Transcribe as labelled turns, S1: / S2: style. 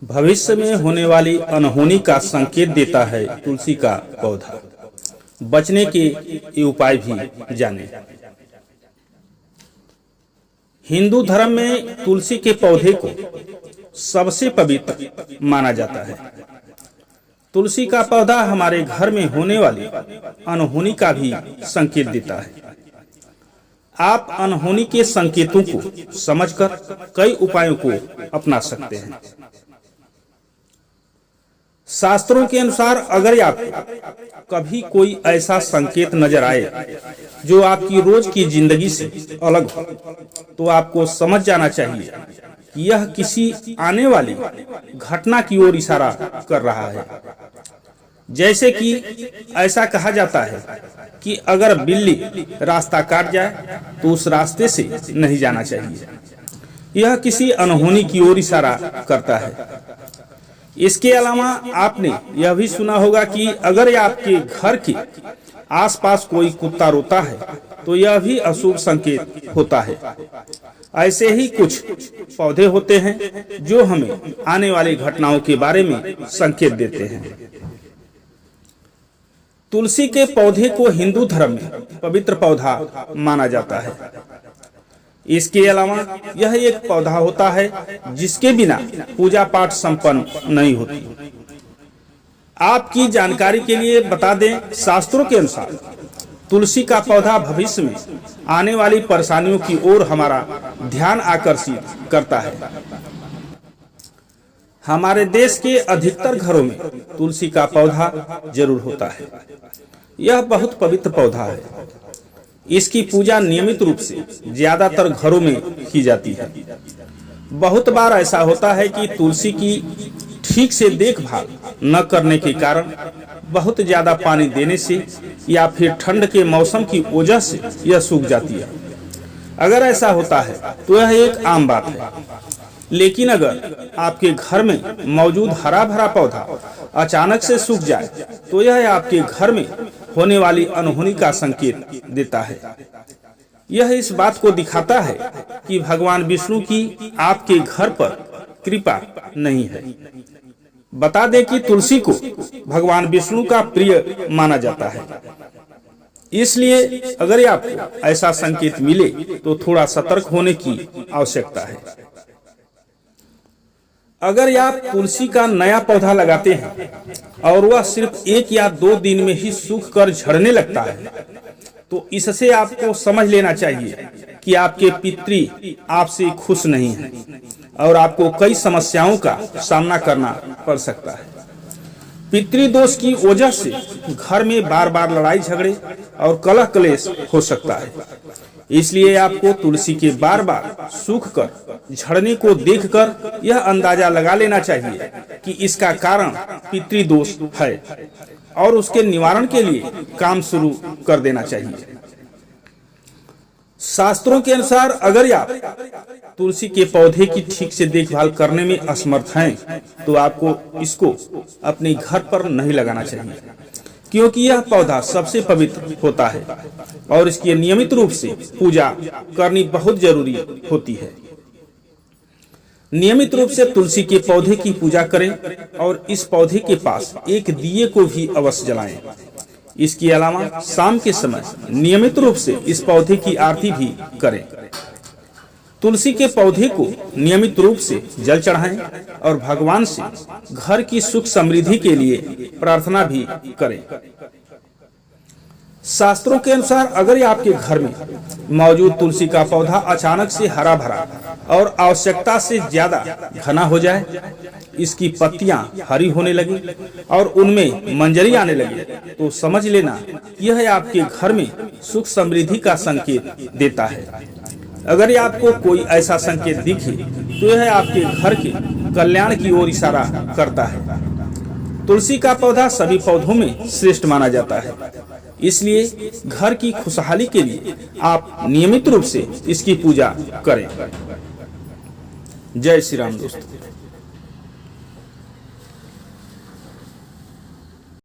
S1: भविष्य में होने वाली अनहोनी का संकेत देता है तुलसी का पौधा। बचने के ये उपाय भी जाने। हिंदू धर्म में तुलसी के पौधे को सबसे पवित्र माना जाता है। तुलसी का पौधा हमारे घर में होने वाली अनहोनी का भी संकेत देता है। आप अनहोनी के संकेतों को समझकर कई उपायों को अपना सकते हैं। शास्त्रों के अनुसार अगर आपको कभी कोई ऐसा संकेत नजर आए जो आपकी रोज की जिंदगी से अलग हो, तो आपको समझ जाना चाहिए कि यह किसी आने वाली घटना की ओर इशारा कर रहा है। जैसे कि ऐसा कहा जाता है कि अगर बिल्ली रास्ता काट जाए तो उस रास्ते से नहीं जाना चाहिए। यह किसी अनहोनी की ओर इशारा करता है। इसके अलावा आपने यह भी सुना होगा कि अगर आपके घर के आसपास कोई कुत्ता रोता है तो यह भी अशुभ संकेत होता है। ऐसे ही कुछ पौधे होते हैं जो हमें आने वाली घटनाओं के बारे में संकेत देते हैं। तुलसी के पौधे को हिंदू धर्म में पवित्र पौधा माना जाता है। इसके अलावा यह एक पौधा होता है जिसके बिना पूजा पाठ संपन्न नहीं होती। आपकी जानकारी के लिए बता दें, शास्त्रों के अनुसार तुलसी का पौधा भविष्य में आने वाली परेशानियों की ओर हमारा ध्यान आकर्षित करता है। हमारे देश के अधिकतर घरों में तुलसी का पौधा जरूर होता है। यह बहुत पवित्र पौधा है। इसकी पूजा नियमित रूप से ज्यादातर घरों में की जाती है। बहुत बार ऐसा होता है कि तुलसी की ठीक से देखभाल न करने के कारण, बहुत ज्यादा पानी देने से या फिर ठंड के मौसम की वजह से यह सूख जाती है। अगर ऐसा होता है तो यह एक आम बात है, लेकिन अगर आपके घर में मौजूद हरा भरा पौधा अचानक से सूख जाए तो यह आपके घर में होने वाली अनहोनी का संकेत देता है। यह इस बात को दिखाता है कि भगवान विष्णु की आपके घर पर कृपा नहीं है। बता दें कि तुलसी को भगवान विष्णु का प्रिय माना जाता है। इसलिए अगर आपको ऐसा संकेत मिले तो थोड़ा सतर्क होने की आवश्यकता है। अगर आप तुलसी का नया पौधा लगाते हैं और वह सिर्फ 1 या 2 दिन में ही सूख कर झड़ने लगता है, तो इससे आपको समझ लेना चाहिए कि आपके पितृ आपसे खुश नहीं हैं और आपको कई समस्याओं का सामना करना पड़ सकता है। पितृदोष की वजह से घर में बार बार लड़ाई झगड़े और कलह क्लेश हो सकता है। इसलिए आपको तुलसी के बार बार सूख कर झड़ने को देखकर यह अंदाजा लगा लेना चाहिए कि इसका कारण पितृदोष है और उसके निवारण के लिए काम शुरू कर देना चाहिए। शास्त्रों के अनुसार अगर आप तुलसी के पौधे की ठीक से देखभाल करने में असमर्थ हैं तो आपको इसको अपने घर पर नहीं लगाना चाहिए, क्योंकि यह पौधा सबसे पवित्र होता है और इसकी नियमित रूप से पूजा करनी बहुत जरूरी होती है। नियमित रूप से तुलसी के पौधे की पूजा करें और इस पौधे के पास एक दिए को भी अवश्य जलाएं। इसके अलावा शाम के समय नियमित रूप से इस पौधे की आरती भी करें। तुलसी के पौधे को नियमित रूप से जल चढ़ाएं और भगवान से घर की सुख समृद्धि के लिए प्रार्थना भी करें। शास्त्रों के अनुसार अगर आपके घर में मौजूद तुलसी का पौधा अचानक से हरा भरा और आवश्यकता से ज्यादा घना हो जाए, इसकी पत्तियां हरी होने लगी और उनमें मंजरी आने लगे, तो समझ लेना यह आपके घर में सुख समृद्धि का संकेत देता है। अगर आपको कोई ऐसा संकेत दिखे तो यह आपके घर के कल्याण की ओर इशारा करता है। तुलसी का पौधा सभी पौधों में श्रेष्ठ माना जाता है। इसलिए घर की खुशहाली के लिए आप नियमित रूप से इसकी पूजा करें। जय श्री राम दोस्तों।